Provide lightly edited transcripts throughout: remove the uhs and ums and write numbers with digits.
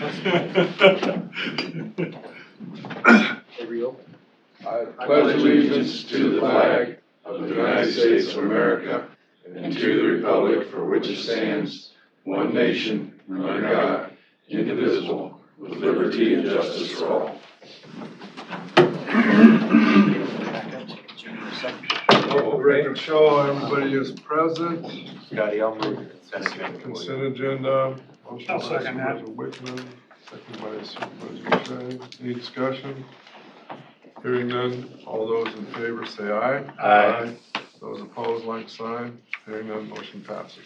I pledge allegiance to the flag of the United States of America and to the republic for which it stands, one nation, under God, indivisible, with liberty and justice for all. Record show, everybody is present. Scotty, I'll move Consent agenda. Motion by Supervisor Wickman, second by Supervisor Shea. Any discussion? Hearing none, all those in favor say aye. Aye. Those opposed, like sign. Hearing none, motion passes.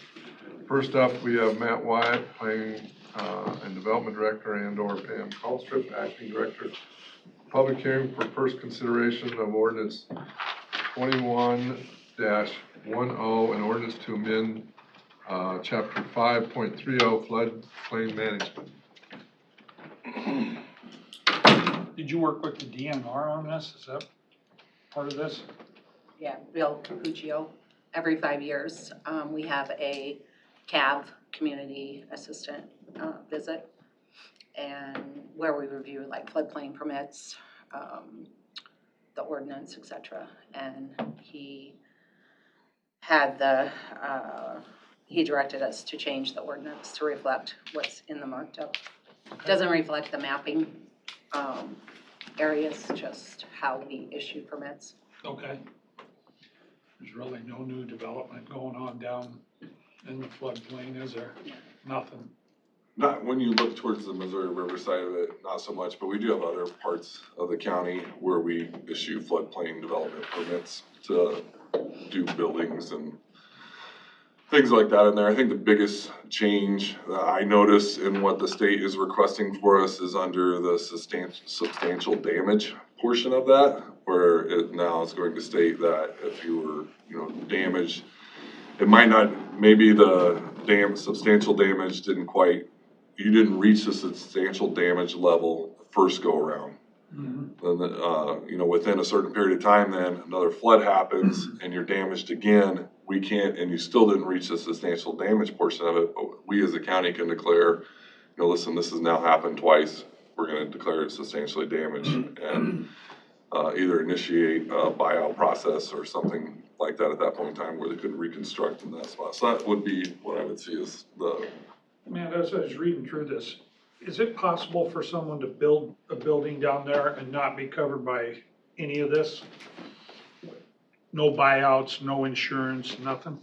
First up, we have Matt Wyatt, Planning and Development Director, and/or Pam Colstrip, Acting Director. Public hearing for first consideration of ordinance 21-10, an ordinance to amend Chapter 5.30 Floodplain Management. Did you work with the DNR on this? Is that part of this? Yeah, Bill Capuccio. Every 5 years, we have a CAV, Community Assistant visit, and where we review like floodplain permits, the ordinance, etc. And he had he directed us to change the ordinance to reflect what's in the marked up. It doesn't reflect the mapping areas, just how we issue permits. Okay. There's really no new development going on down in the floodplain, is there? Nothing. Not when you look towards the Missouri River side of it, not so much, but we do have other parts of the county where we issue floodplain development permits to do buildings and things like that in there. I think the biggest change that I noticed in what the state is requesting for us is under the substantial damage portion of that, where it now is going to state that if you were, damaged, it might not, maybe the substantial damage you didn't reach the substantial damage level the first go around. Mm-hmm. Then, within a certain period of time, then another flood happens and you're damaged again. We can't, and you still didn't reach the substantial damage portion of it, but we as a county can declare, listen, this has now happened twice. We're going to declare it substantially damaged and either initiate a buyout process or something like that at that point in time where they couldn't reconstruct in that spot. So that would be what I would see as the... Man, as I was reading through this, is it possible for someone to build a building down there and not be covered by any of this? No buyouts, no insurance, nothing?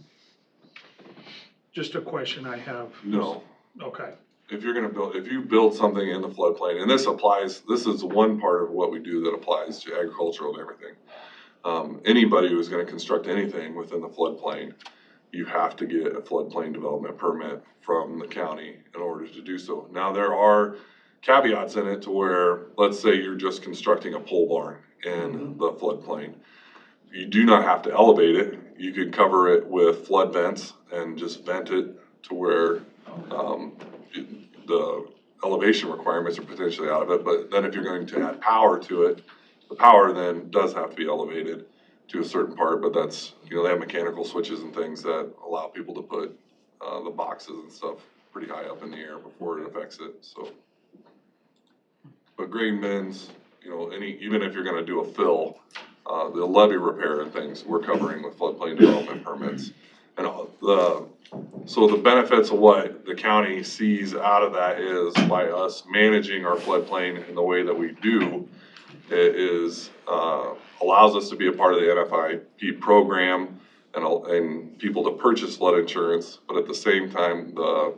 Just a question I have. No. Okay. If you build something in the floodplain, and this is one part of what we do that applies to agricultural and everything. Anybody who's going to construct anything within the floodplain, you have to get a floodplain development permit from the county in order to do so. Now there are caveats in it to where, let's say you're just constructing a pole barn in the floodplain. You do not have to elevate it. You can cover it with flood vents and just vent it to where the elevation requirements are potentially out of it. But then if you're going to add power to it, the power then does have to be elevated to a certain part, but that's, they have mechanical switches and things that allow people to put the boxes and stuff pretty high up in the air before it affects it, so. But grain bins, even if you're gonna do a fill, the levee repair and things, we're covering with floodplain development permits. And so the benefits of what the county sees out of that is by us managing our floodplain in the way that we do, it is allows us to be a part of the NFIP program and people to purchase flood insurance, but at the same time, the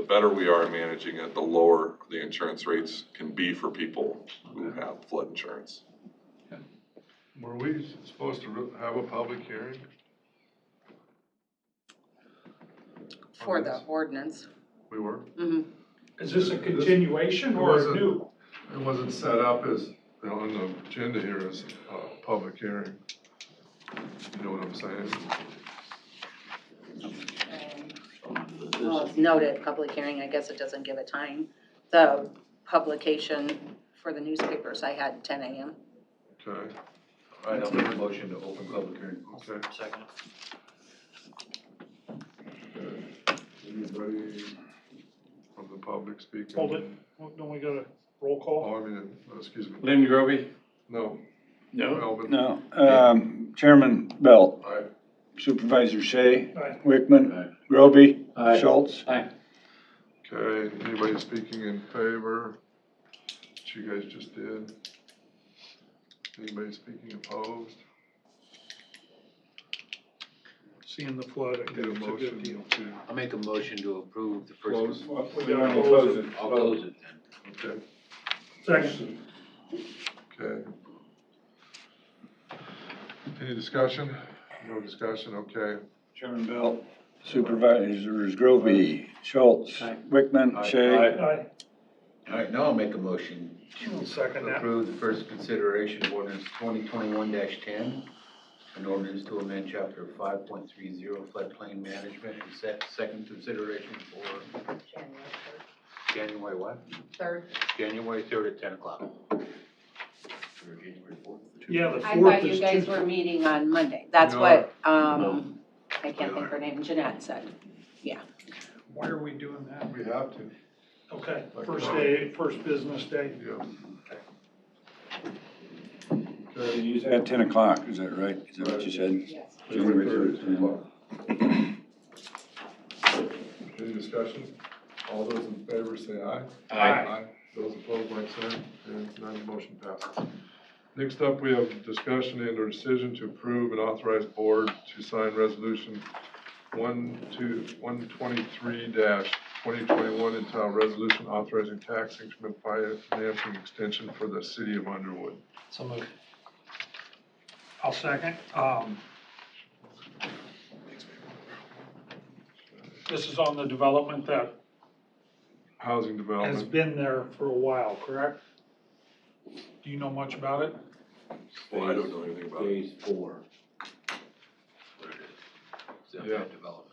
better we are in managing it, the lower the insurance rates can be for people who have flood insurance. Were we supposed to have a public hearing? For the ordinance. We were? Mm-hmm. Is this a continuation or a new? It wasn't set up as, on the agenda here as a public hearing. You know what I'm saying? Well, it's noted public hearing, I guess it doesn't give a time. The publication for the newspapers, I had 10 a.m. Okay. All right, I'll make a motion to open public hearing. Okay. Second. Anybody from the public speaking. Hold it, don't we got a roll call? Oh, I mean, excuse me. Lynn Grovey? No. No. Melvin. No, Chairman Belt, Aye. Supervisor Shea, Aye. Wickman, Groby, Aye. Schultz. Aye. Okay, anybody speaking in favor? Which you guys just did. Anybody speaking opposed? Seeing the flood, I think Get a it's a motion good deal. to I'll make a motion to approve the close. first. We gotta close it. I'll close it then. Okay, Second. okay. Any discussion? No discussion, okay. Chairman Belt, Supervisors Groby, Schultz, Aye. Wickman, Aye. Shea. Aye. All right, now I'll make a motion I'll second to that. approve the first consideration of ordinance 2021-10, an ordinance to amend chapter 5.30 floodplain management, and set second consideration for January what? Third. January 3rd at 10 o'clock. Or January 4th? Yeah, the I fourth thought you is guys Tuesday. were meeting on Monday. That's We what, No. I can't think of her name, Jeanette said. Why are we doing that? We have to, Okay, first day, first business day. yeah. You Okay. said at 10 o'clock, is that right? Is that what you said? Yes. January January 3rd, 3rd, 10 o'clock. Any discussion? All those in favor say aye. Aye. Those opposed, like sign, and none, the motion passes. Next up, we have discussion and or decision to approve and authorize board to sign resolution 123-2021 entitled resolution authorizing tax increment financing extension for the city of Underwood. So moved. I'll second. This is on the development that Housing has development. been there for a while, correct? Do you know much about it? Well, I don't know anything about it. Phase 4. Yeah. Development.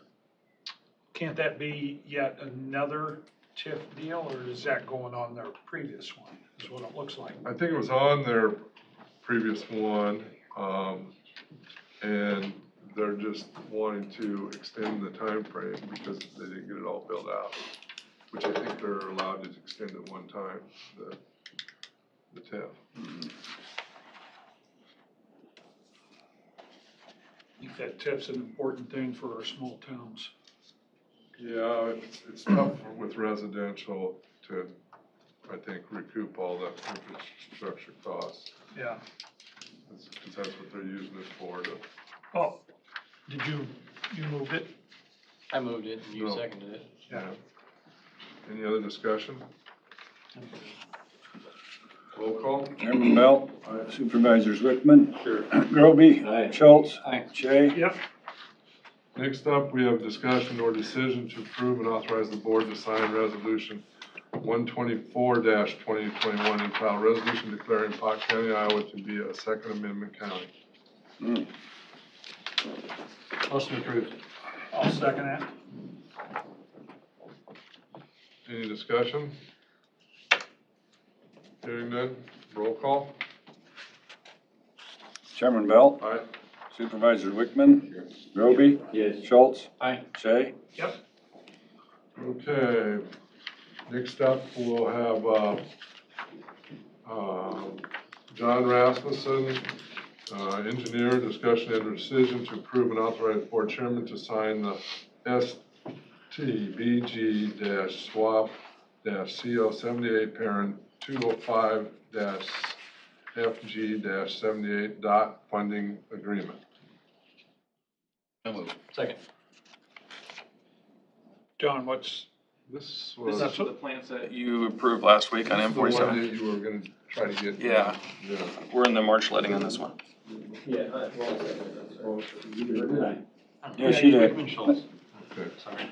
Can't that be yet another TIF deal, or is that going on their previous one, is what it looks like? I think it was on their previous one, and they're just wanting to extend the time frame because they didn't get it all built out, which I think they're allowed to extend at one time, the TIF. I think that TIF's an important thing for our small towns. Yeah, it's tough with residential to, I think, recoup all the infrastructure costs, Yeah. because that's what they're using it for, to, Oh, did you moved it? I moved it and you No. seconded it. yeah. Any other discussion? Roll call? Chairman Belt, Supervisors Wickman, Sure. Groby, Aye. Schultz, Aye. Shea. Yep. Next up, we have discussion or decision to approve and authorize the board to sign resolution 124-2021 entitled resolution declaring Pott County, Iowa to be a Second Amendment county. Motion approved. I'll second that. Any discussion? Hearing none, roll call? Chairman Belt, Aye. Supervisors Wickman, Groby, Yes. Schultz, Aye. Shea. Yep. Okay, next up, we'll have, John Rasmussen, engineer, discussion and decision to approve and authorize board chairman to sign the STBG-swap-CO 78 parent 205-FG-78 dot funding agreement. So moved. Second. John, what's, This was. That's The plans that you approved last week on This is the one M47. that you were gonna try to get. Yeah. Yeah. We're in the March letting on this one. Yes, you did. Wickman Schultz. Okay. Sorry.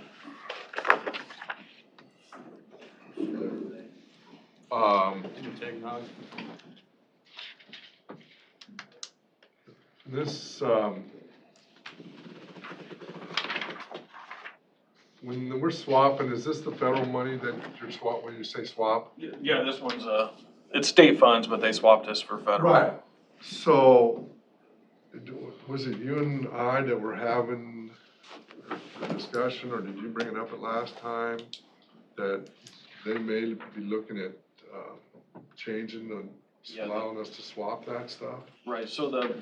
This, when we're swapping, is this the federal money that you're swap, when you say swap? Yeah, this one's, it's state funds, but they swapped us for federal. Right, so, was it you and I that were having the discussion, or did you bring it up at last time? That they may be looking at, changing the, Yeah. allowing us to swap that stuff. Right, so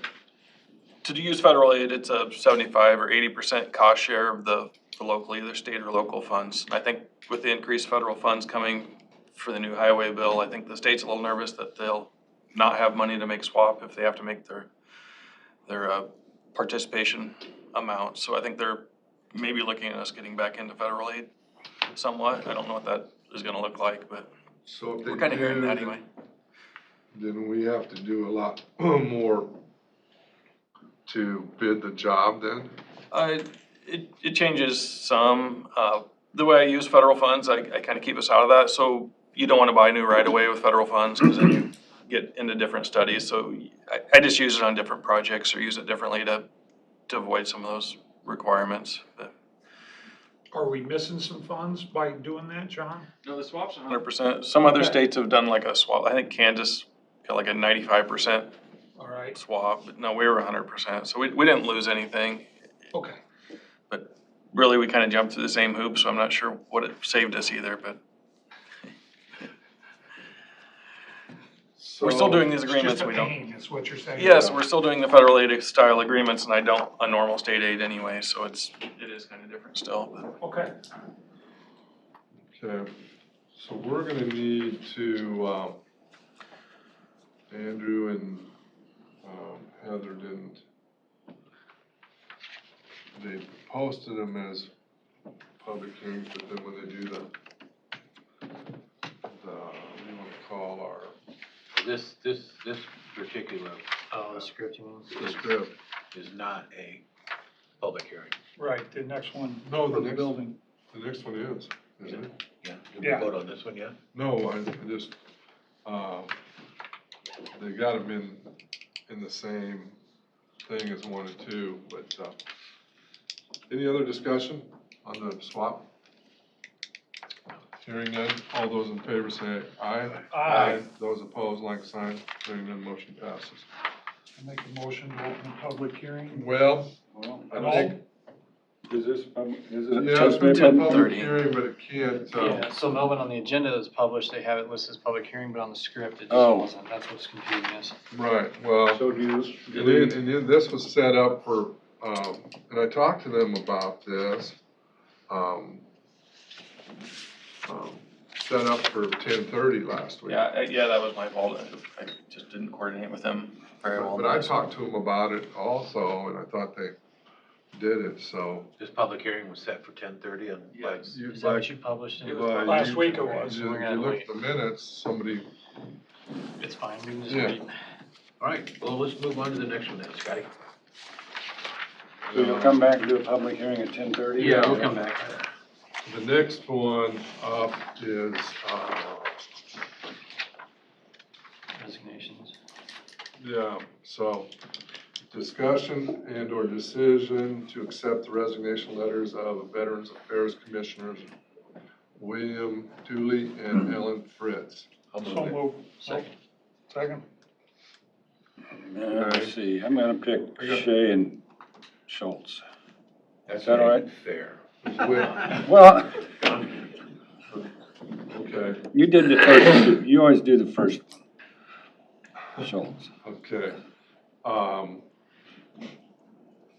to use federal aid, it's a 75 or 80% cost share of the local, either state or local funds. And I think with the increased federal funds coming for the new highway bill, I think the state's a little nervous that they'll not have money to make swap if they have to make their participation amount. So I think they're maybe looking at us getting back into federal aid somewhat. I don't know what that is gonna look like, but So if they we're kinda hearing do, that anyway. then we have to do a lot more to bid the job then? It changes some. The way I use federal funds, I kind of keep us out of that. So you don't want to buy new right away with federal funds because then you get into different studies. So I just use it on different projects or use it differently to avoid some of those requirements. But Are we missing some funds by doing that, John? no, the swap's 100%. Some other Okay. states have done like a swap. I think Kansas got like a 95% All right, swap, but no, we were 100%. So we didn't lose anything. okay. Really, we kind of jumped through the same hoops, so I'm not sure what it saved us either, but we're still doing these agreements, It's just we a don't. pain, is what you're saying. Yes, we're still doing the federal aid style agreements, and I don't a normal state aid anyway, so it is kind of different still, but. Okay, Okay, so we're gonna need to, Andrew and, Heather didn't, they posted them as public hearings, but then when they do what do you wanna call our, This particular The script, you mean? the script? is not a public hearing. right, the next one No, for the the next, building. the next one is, isn't it? Yeah. Did we Yeah. vote on this one yet? No, I just, they got them in the same thing as 1 and 2, but, any other discussion on the swap? Hearing none, all those in favor say aye. Aye. Those opposed, like sign. Hearing none, motion passes. I make a motion to open a public hearing. Well, Well, I think, is this public, is it yeah, it's supposed to gonna be be a public? public 10:30. hearing, but it can't, Yeah, so Melvin, on the agenda that's published, they have it listed as public hearing, but on the script, it just Oh. wasn't. That's what's confusing us. right, well. So do you, And then this was set up for, and I talked to them about this, set up for 10:30 last week. Yeah, that was my fault. I just didn't coordinate with them very well. But I talked to them about it also, and I thought they did it, so. This public hearing was set for 10:30 on. Yes. You- Is that what you published? in- well, Last you- week it was. You We're gonna look wait. at the minutes, somebody, It's fine, we can just Yeah. wait. All right, well, let's move on to the next one then, Scotty. so you'll come back and do a public hearing at 10:30? Yeah, we'll come back. the next one up is, Resignations. yeah, so discussion and or decision to accept the resignation letters of Veterans Affairs Commissioners William Dooley and Ellen Fritz. I'll So move it. move. Second. Second. Let's see, I'm gonna pick Shea and Schultz. That's Is that all right? Fair. Well, Okay, you did the first two, you always do the first one. Schultz. okay.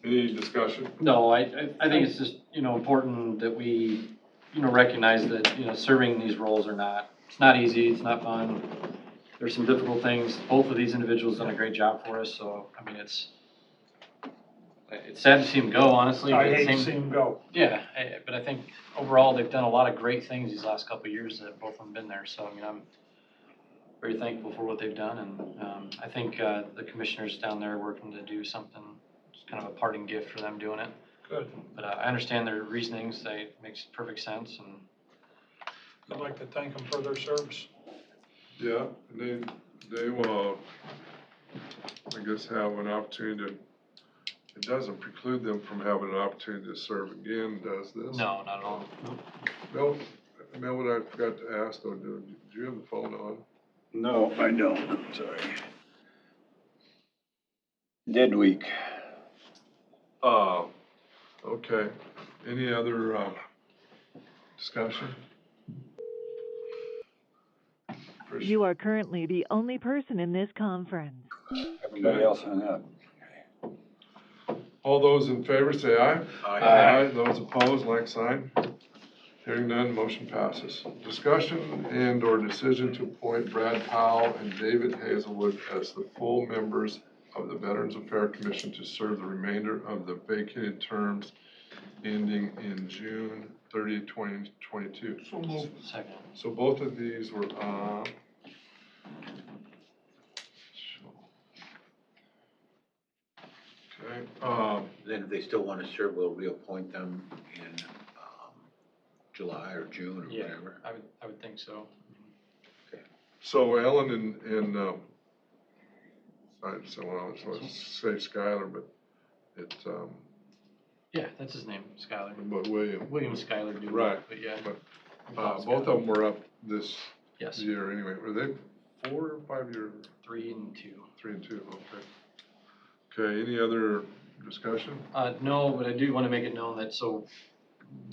Any discussion? No, I think it's just, important that we, recognize that, serving these roles it's not easy, it's not fun. There's some difficult things. Both of these individuals done a great job for us, so, it's sad to see them go, honestly. but I at the hate to same- see him go. Yeah, but I think overall, they've done a lot of great things these last couple of years that both of them been there, so, I'm very thankful for what they've done, and, I think, the commissioners down there are working to do something, it's kind of a parting gift for them doing it. Good. But I understand their reasonings, it makes perfect sense, and I'd like to thank them for their service. Yeah, and they will, I guess, have an opportunity to, it doesn't preclude them from having an opportunity to serve again, does this? no, not at all. Melvin, I forgot to ask though, do you have the phone on? No, I don't, sorry. Dead week. Okay, any other, discussion? You are currently the only person in this conference. Everybody else hung up. All those in favor say aye. Aye. Those opposed, like sign. Hearing none, motion passes. Discussion and/or decision to appoint Brad Powell and David Hazelwood as the full members of the Veterans Affairs Commission to serve the remainder of the vacated terms ending in June 30, 2022. So moved. Second. So both of these were okay, Then if they still want to serve, we'll reappoint them in July or June or Yeah, whatever. I would think so. so Ellen and I just want to say Skylar, but it's, Yeah, that's his name, Skylar. but William. William Skylar do. Right. But yeah. But, both of them were up this Yes, year anyway. Were they 4 or 5 years? 3 and 2. 3 and 2, okay. Okay, any other discussion? No, but I do want to make it known that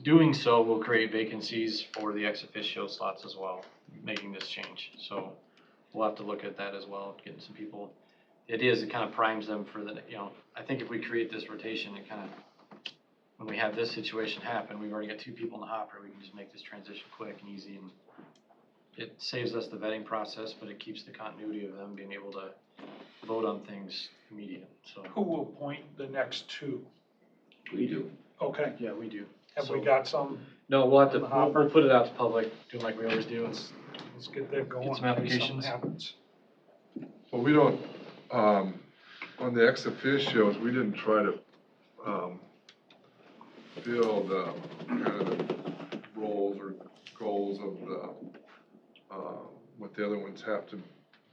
doing so will create vacancies for the ex officio slots as well, making this change. So we'll have to look at that as well, getting some people. The idea is it kind of primes them for the, I think if we create this rotation, it kind of, when we have this situation happen, we've already got 2 people in the hopper, we can just make this transition quick and easy, and it saves us the vetting process, but it keeps the continuity of them being able to vote on things immediate, so. Who will appoint the next 2? We do. Okay, Yeah, we do. have we So- got some? No, we'll have to, On the hopper? we'll put it out to public, do like we always do. Let's get that going. Get some in case applications. something happens. Well, we don't, on the ex officios, we didn't try to, fill the, kind of the roles or goals of the, what the other ones have to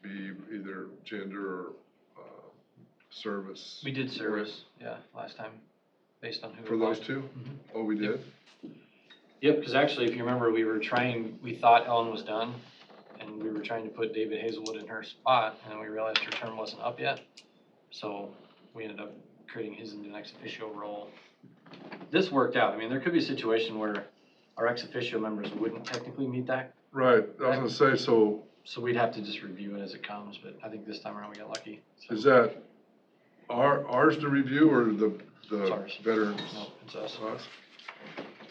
be, either gender or, service. We did service, yeah, last time, based on who. For those applied. 2? Mhm. Oh, we did? Yep, because actually, if you remember, we thought Ellen was done, and we were trying to put David Hazelwood in her spot, and we realized her term wasn't up yet. So we ended up creating his into an ex officio role. This worked out. I mean, there could be a situation where our ex officio members wouldn't technically meet that, Right, I was gonna say, so so we'd have to just review it as it comes, but I think this time around we got lucky. So is that ours to review or the It's ours. veterans? No, it's us. Us?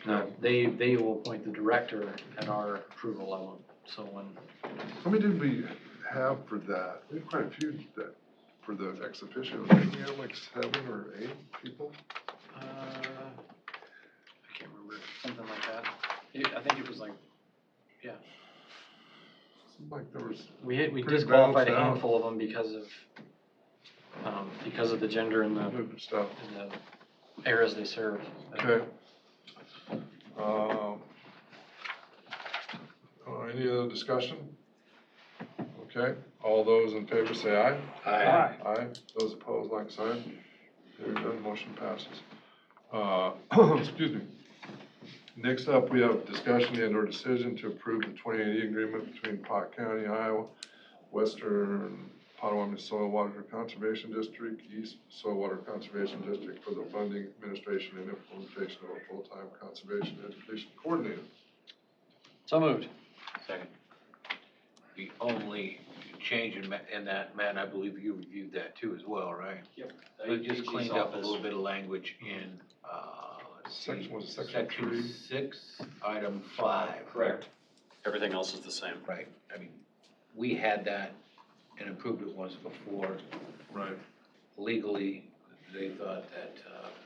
No, they will appoint the director at our approval level, so when, How many did we have for that? We had quite a few that, for the ex officio, didn't we have like 7 or 8 people? I can't remember, something like that. I think it was like, yeah, Seemed like there was, we Pretty disqualified a balanced out. handful of them because of the gender and movement stuff. the eras they served. Okay. Any other discussion? Okay, all those in favor say aye. Aye. Aye. Those opposed, like sign. Hearing none, motion passes. Excuse me. Next up, we have discussion and/or decision to approve the 2080 agreement between Pott County, Iowa, Western Pottawattamie Soil Water Conservation District, East Soil Water Conservation District for the funding, administration, and implementation of a full-time conservation education coordinator. So moved. Second. The only change in that, Matt, I believe you reviewed that too as well, right? Yep. We just cleaned up a little bit of language in, let's see. Section, was it section 3? 6, item 5. Correct. Everything else is the same. Right, I mean, we had that and approved it once before. Right. Legally, they thought that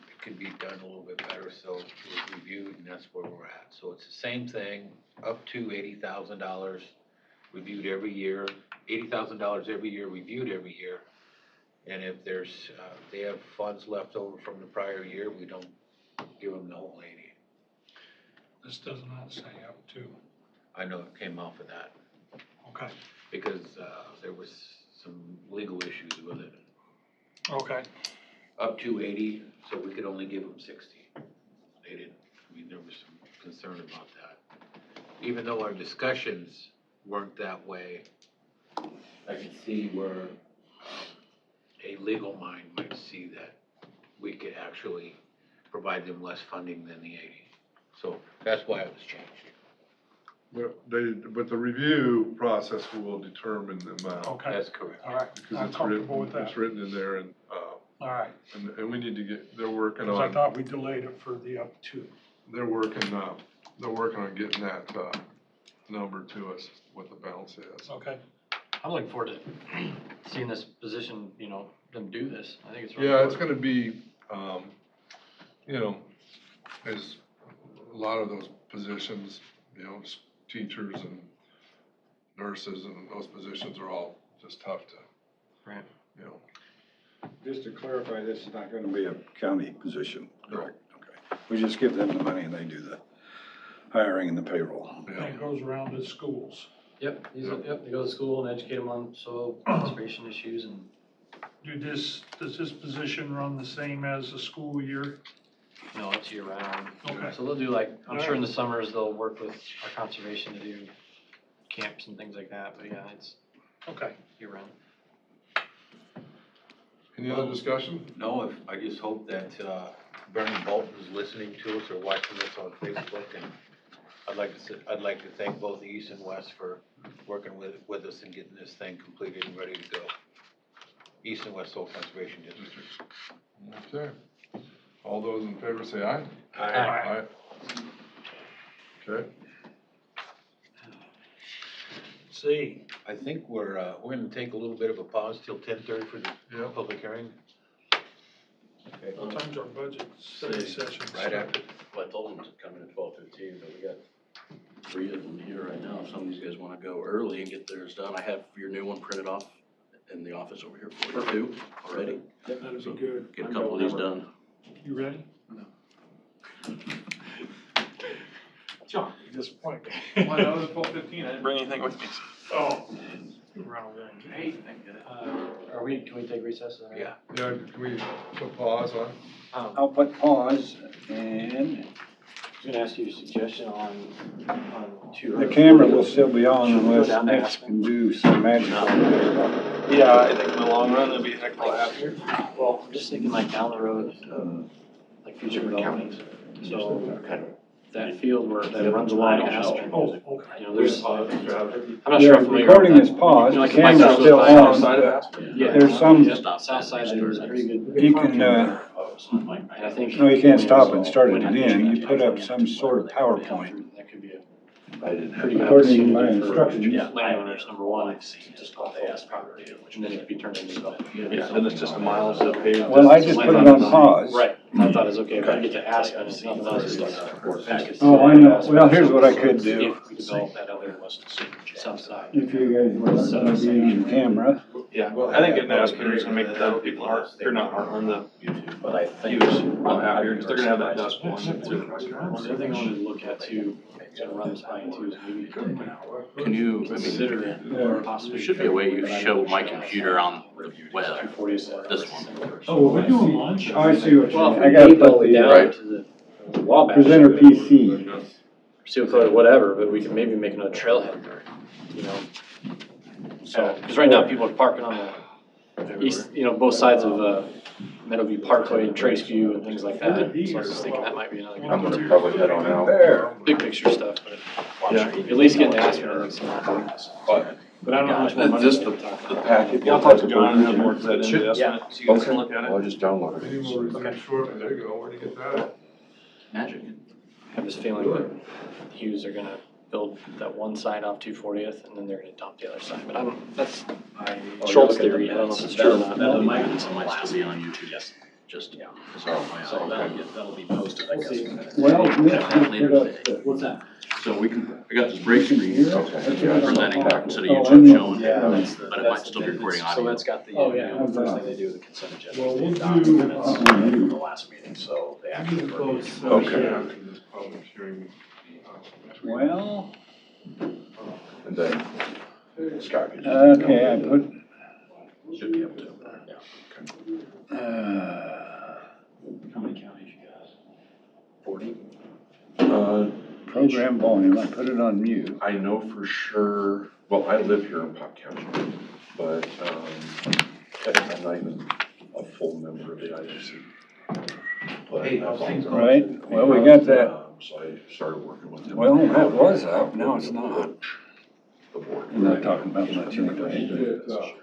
it could be done a little bit better, so it was reviewed, and that's where we're at. So it's the same thing, up to $80,000, reviewed every year, $80,000 every year, reviewed every year. And if there's, they have funds left over from the prior year, we don't give them the whole 80. This does not say up to. I know it came off of that, Okay. because there was some legal issues with it. Okay. Up to 80, so we could only give them 60. They didn't, I mean, there was some concern about that. Even though our discussions weren't that way, I could see where a legal mind might see that we could actually provide them less funding than the 80. So that's why it was changed. But the review process will determine the amount. Okay, That's correct. all right, Because I'm it's comfortable written, with that. it's written in there and, All right, and we need to get, they're working because I on, thought we delayed it for the up to. they're working on getting that, number to us, what the balance is. Okay, I'm looking forward to seeing this position, you know, them do this. I think it's really Yeah, it's important. gonna be, you know, as a lot of those positions, you know, teachers and nurses and those positions are all just tough to, Right. you know. Just to clarify, this is not gonna be a county position, No. correct? Okay. We just give them the money and they do the hiring and the payroll. and it goes around to schools. Yep, they go to school and educate them on soil conservation issues and Does this position run the same as the school year? no, it's year round. Okay. So they'll do like, I'm sure in the summers they'll work with our conservation to do camps and things like that, but yeah, it's Okay. year round. Any other discussion? No, I just hope that, Bernie Bolton is listening to us or watching us on Facebook, and I'd like to thank both East and West for working with us and getting this thing completed and ready to go. East and West Soil Conservation Districts. Okay. All those in favor say aye. Aye. Okay. See, I think we're gonna take a little bit of a pause till 10:30 for the Yeah. public hearing. Okay. what time's our budget study session? Right after. Well, I told them to come in at 12:15, but we got 3 of them here right now. If some of these guys wanna go early and get theirs done, I have your new one printed off in the office over here for you too, already. That'd be good. Get a couple of these done. You ready? No. John, you're disappointed. Well, that was 12:15, I didn't bring anything with me. Oh. You run over there. Hey, I get it. Can we take recess? Yeah. Yeah, can we put pause on? I'll put pause and I was gonna ask you a suggestion on two. the camera will still be on Should we go unless down to Nick Aspen? can do some magic. Yeah, I think in the long run, it'll be a heck of a lot happier. Well, I'm just thinking like down the road, like future development. So that field that runs along Aspen, Oh, okay. you know, there's, I'm not The sure how familiar with recording that. is paused, You know, the like bike camera's goes still by on. outside of but Aspen. Yeah. There's some, Yep, south side, there's a pretty good. you can, And I think. no, you can't stop and start when it I again, think you put up some sort of PowerPoint. That could be a pretty good According to my opportunity for instructions. landowners, number one, just off the Aspen property, and then it could be turned into development. Yeah, then it's just a mile of paved. Well, I just put it on pause. Right, I thought it was okay, if I get to Aspen, it's nothing else. It's like- Oh, I know, well, here's what I could do. If we develop that other south side. If you guys want to be in camera. Yeah, I think getting Aspen is gonna make the people or not Heartland, But I think. the viewers a lot happier, because they're gonna have that dust one through the Well, the other thing I wanted to look at too, to run this by too, is maybe Can you, I mean, consider Yeah. possibly. there should be a way you show my computer on the web, 240 is this one. Oh, we're doing lunch? Oh, I see what you Well, mean, if I we gotta gave all put the way the down to the Wabash. presenter PC. Seal coat or whatever, but we can maybe make another trailhead, you know? So, because right now people are parking on the east, you know, both sides of, Meadowview Parkway and Trace View and things like that. So I was just thinking that might be another good one too. probably head on out. There. Big picture stuff, but at least getting to Aspen, I think, is not. But I don't know how much more money. Just we can talk about. packet. yeah, I'll talk to John and have worked that into the estimate, so you guys can look at I'll it. just download Any more reserve short, there you go, where'd you get that at? Magic. I have this feeling that Hughes are gonna build that one side off 240th and then they're gonna dump the other side, but that's Schultz theory, I don't know if it's true or not. That might still be on YouTube, yes, just, yeah. So that'll be posted, I guess. Well, Nick just Later put up today. the. What's that? So we can, I got this break screen presenting instead of Oh, I YouTube know. showing, but it might still be recording So audio. that's got the, Oh, yeah. the first thing they do with the consent agenda. Well, we'll Document do, minutes from the last meeting, so they actually. we can close session Okay. after this public hearing. Well, And then Scott can. okay, I put, Should be able to, yeah. How many counties you got? 40? program volume, I put it on mute. I know for sure, well, I live here in Pott County, but, I'm not even a full member of the IGC. But Hey, how's things going? Right, well, we got that So I started working with him. Well, that was up, now it's not. The board. We're not talking about much anyway.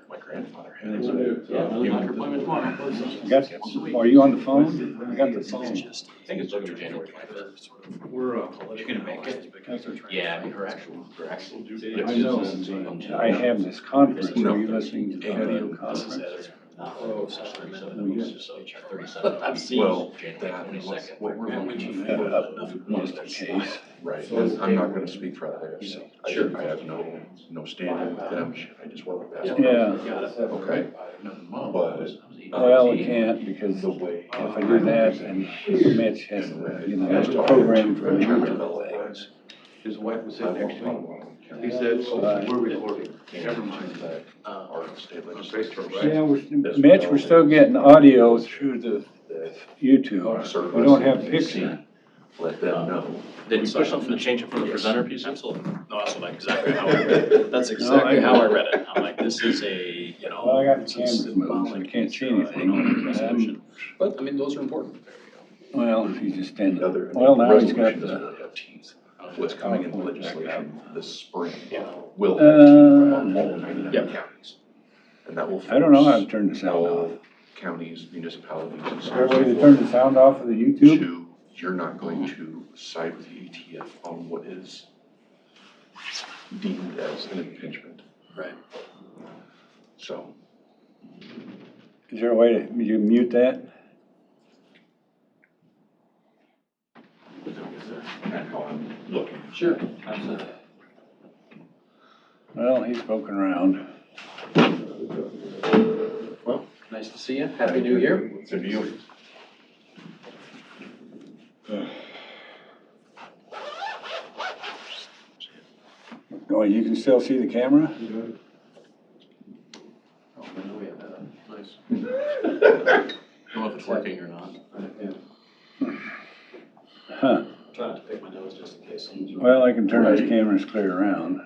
My grandfather had We'll it. get, Yeah, doctor appointment tomorrow. You got, are you on the phone? I got the phone. I think it's over January 25th, sort of. We're, you're gonna make it? Yeah, I mean, her actual due date. I know. I have this conference, are you listening to the video conference? I've seen Well, January that was 22nd. what we're looking Just in case. Right, and I'm not gonna speak for other IFC. Sure. I have no standing with them, I just work with them. Yeah, Okay, but. well, we can't because The way. if I do that, then Mitch has, has to program for me. His wife was sitting next to me. He said, oh, we're recording. Our state On legislature. Facebook, right? Yeah, Mitch, we're still getting audio through the YouTube. We don't have picture. Let them know. Did you push something to change it from the presenter piece? Absolutely. No, that's like exactly how I read it. That's exactly how I read it. I'm like, this is a, Well, I got the cameras moved, so I can't see anything. resolution. But, I mean, those are important. Well, if you just stand, Other. well, now he's got resolutions the, will have teeth. What's coming in legislation this spring will Uh, have teeth on all 99 Yep. counties. And that will. I don't know how to force turn the sound off. all counties, municipalities, and Is so there a way to on. turn the sound off of the YouTube? To, you're not going to side with the ATF on what is deemed as an impingement. Right. So, Is there a way to, you mute that? that's how I'm looking. Sure. Absolutely. Well, he's poking around. Well, nice to see you. Happy New Year. Same to you. Oh, you can still see the camera? Oh, I know we have that. Nice. Don't know if it's working or not. Huh. Trying to pick my nose just in case. Well, I can turn those cameras clear around.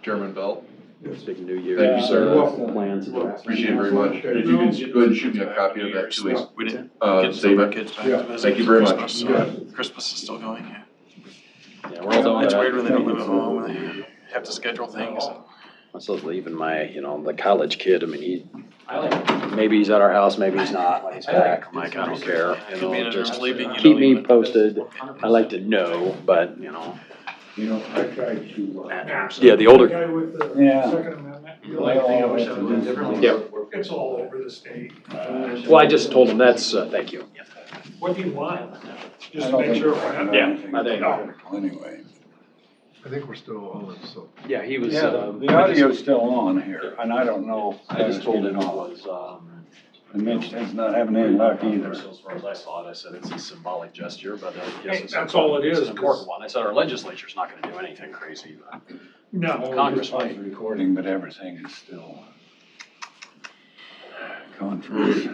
Chairman Bell. Big New Year. Thank you, sir. Plans. Appreciate it very much. If you can go ahead and shoot me a copy of that too. We didn't get some Save of our it. kids back Yeah. to visit. Thank you very much. Christmas, so Christmas is still going, yeah. Yeah, we're all It's done. weird when they don't live at home, and they have to schedule things. So even my, the college kid, I mean, maybe he's at our house, maybe he's not, when he's back, I'm like, I don't care, Could be in an just early meeting, keep me posted. I like to know, but, I tried to. yeah, the older, Guy with the Yeah. Second Amendment. Yep. It's all over the state. well, I just told him that's, thank you. What do you want? Just I to don't make think sure. we're gonna do Yeah, anything I think- critical Anyway. I think we're still on it, so. Yeah, he was, Yeah, the audio's still on here, and I don't know. I just told him it off. was, And Mitch is not having any luck either. As far as I saw it, I said it's a symbolic gesture, but Hey, yes, it's. that's all it It's is, an important 'cause- one. I said our legislature's not gonna do anything crazy, but No. Congress was might. recording, but everything is still conference.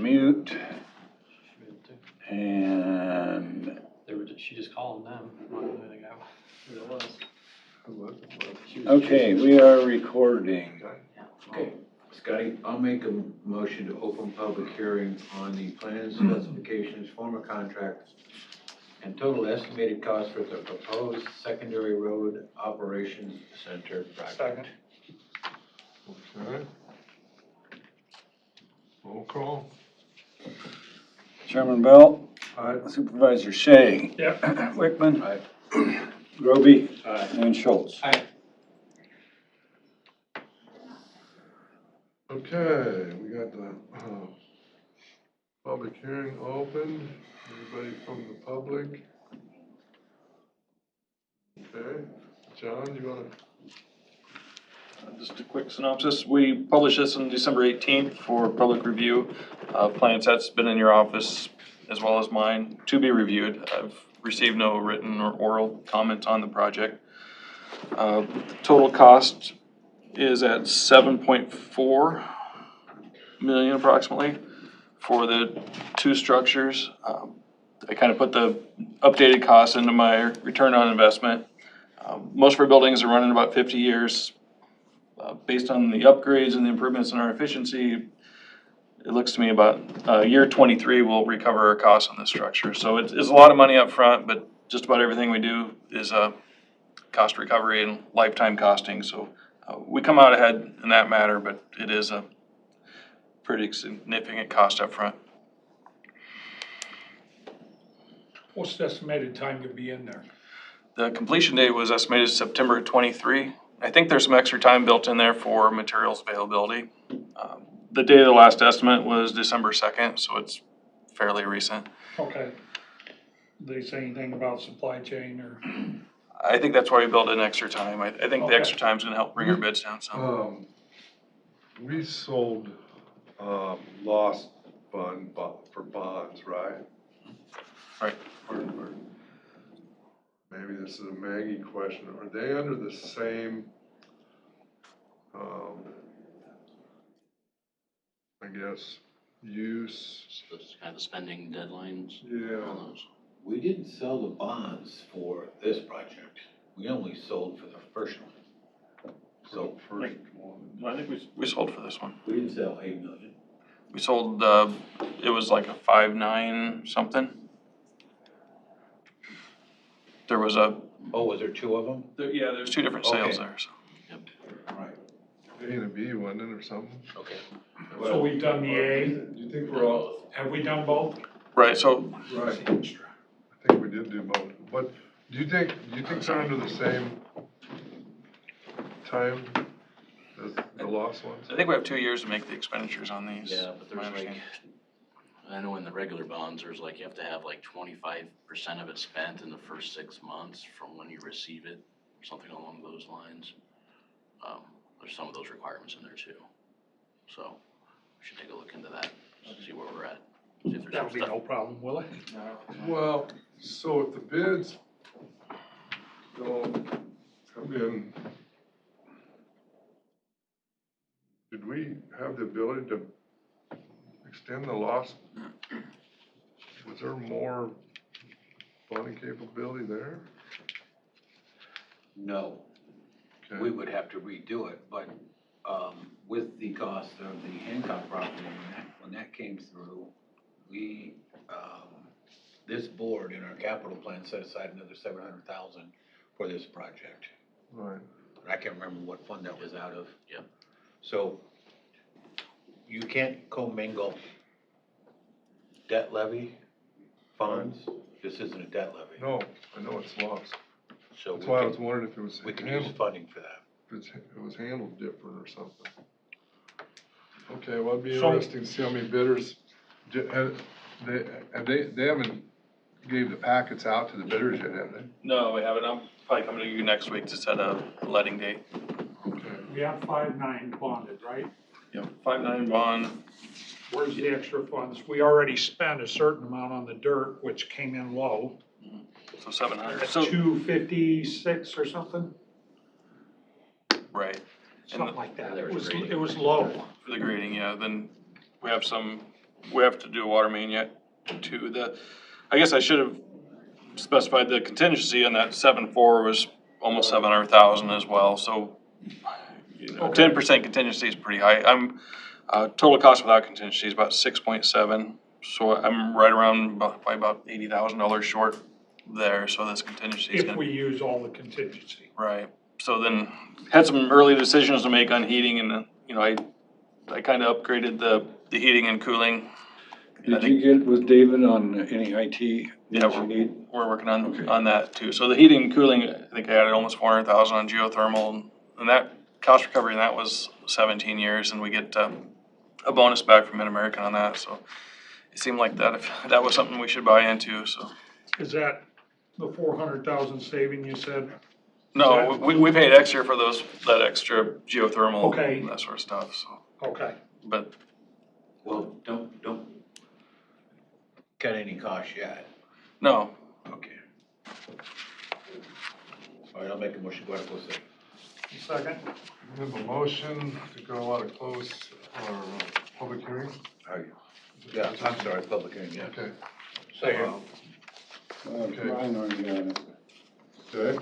mute, and She just called them. I don't know who the guy was, who it was. Who was it? She was- okay, we are recording. Okay, Scotty, I'll make a motion to open public hearing on the plans, specifications, former contracts, and total estimated cost for the proposed secondary road operations center project. Okay. Roll call. Chairman Bell, Aye. Supervisor Shea. Yep. Wickman. Aye. Groby. And Schultz. Okay, we got the, public hearing open. Anybody from the public? Okay, John, you wanna? Just a quick synopsis. We published this on December 18th for public review. Plan set's been in your office as well as mine to be reviewed. I've received no written or oral comment on the project. The total cost is at 7.4 million approximately for the two structures. I kind of put the updated costs into my return on investment. Most of our buildings are running about 50 years. Based on the upgrades and the improvements in our efficiency, it looks to me about year 23 will recover our costs on this structure. So it's a lot of money up front, but just about everything we do is cost recovery and lifetime costing. So we come out ahead in that matter, but it is a pretty significant cost up front. What's the estimated time to be in there? The completion date was estimated September 23. I think there's some extra time built in there for materials availability. The date of the last estimate was December 2nd, so it's fairly recent. Okay. Did they say anything about supply chain or? I think that's why we built in extra time. I think the Okay. extra time is gonna help bring our bids down some. We sold, lost fund for bonds, right? Right. Maybe this is a Maggie question. Are they under the same, I guess, use? So it's kind of spending deadlines Yeah. on those. We didn't sell the bonds for this project. We only sold for the first one. So First one. I think we sold for this one. we didn't sell 8 million. We sold, it was like a 5.9 something. There was Oh, was there 2 of them? yeah, there's two different sales Okay. there, so. Right. A and a B, wasn't it, or something? Okay. So we've done the A. Do you think we're all? Have we done both? Right, so Right. I think we did do both. But do you think they're under the same time as the lost ones? I think we have 2 years to make the expenditures on these. Yeah, but there's my like, understanding. I know in the regular bonds, there's like, you have to have like 25% of it spent in the first 6 months from when you receive it, something along those lines. There's some of those requirements in there too. So we should take a look into that, see where we're at. See if there's That'll be stuff. no problem, will it? Well, so if the bids don't come in, did we have the ability to extend the loss? Was there more bonding capability there? No, Okay. we would have to redo it, but, with the cost of the Hancock property, when that came through, we, this board in our capital plan set aside another 700,000 for this project. Right. I can't remember what fund that was out of. Yep. So you can't commingle debt levy funds. This isn't a debt levy. No, I know it's lost. So That's why I was wondering if it was we can use handled, funding for that. if it was handled different or something. Okay, well, it'd be So- interesting to see how many bidders, they haven't gave the packets out to the bidders yet, have they? No, we haven't. I'm probably coming to you next week to set a letting date. Okay. We have 5.9 bonded, right? Yep, 5.9 bond. Where's the extra funds? We already spent a certain amount on the dirt, which came in low. So 700. At So 256 or something, right. something like that. there It was was, grading. it was low. For the grading, yeah. Then we have some we have to do a water main yet too. I guess I should have specified the contingency on that 7.4 was almost 700,000 as well, so. You know, 10% contingency is pretty high. Total cost without contingency is about 6.7, so I'm right around by about $80,000 short there, so this contingency is If gonna we be. use all the contingency. Right, so then, had some early decisions to make on heating, and, you know, I kinda upgraded the heating and cooling. I Did think- you get with David on any IT Yeah, that you need? We're working Okay. on that too. So the heating and cooling, I think I added almost 400,000 on geothermal, and that cost recovery, and that was 17 years, and we get a bonus back from Mid-American on that, so it seemed like that, if that was something we should buy into, so. Is that the 400,000 saving you said? No, we paid extra for that extra geothermal, Okay. that sort of stuff, so, Okay. but Well, don't cut any costs yet. no. Okay. All right, I'll make a motion, go ahead and close session. Second? We have a motion to go out of close or public hearing. Yeah, I'm sorry, public hearing, yeah. Okay. Second. Okay. Brian already got it. Okay,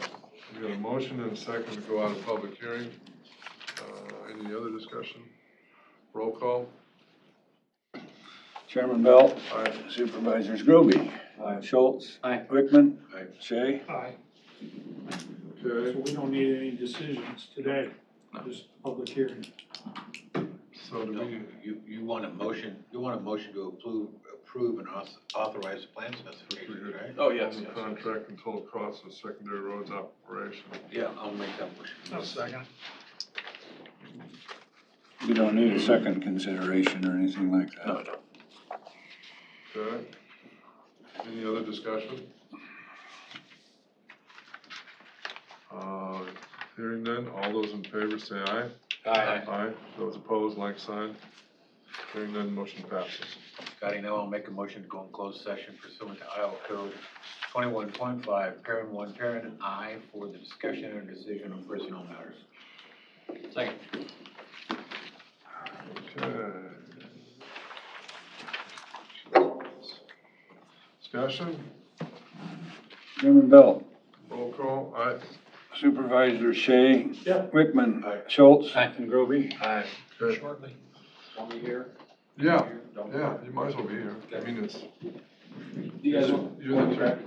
we got a motion and a second to go out of public hearing. Any other discussion? Roll call? Chairman Belt, Aye. Supervisors Groby, Schultz, Aye. Wickman, Aye. Shay. Aye. So Okay, we don't need any decisions today, just public hearing. so do No, we, you want a motion to approve and authorize the plan specifications, right? Oh, yes, on the yes. contract and total cost of secondary roads operation? Yeah, I'll make that motion. A second. You don't need a second consideration or anything like that. No, I don't. Okay. Any other discussion? Hearing none, all those in favor say aye. Aye. Aye. Those opposed, like sign. Hearing none, motion passes. Scotty, now I'll make a motion to go in closed session pursuant to Iowa Code 21.5, parent 1, parent I, for the discussion and decision on personnel matters. Second. Okay. Discussion, Chairman Belt, roll call, aye. Supervisor Shay. Yeah. Wickman. Aye. Schultz. Aye. And Groby. Aye. Okay. Shortly. Yeah, you might as well be here. I mean, it's. You guys You're the chair.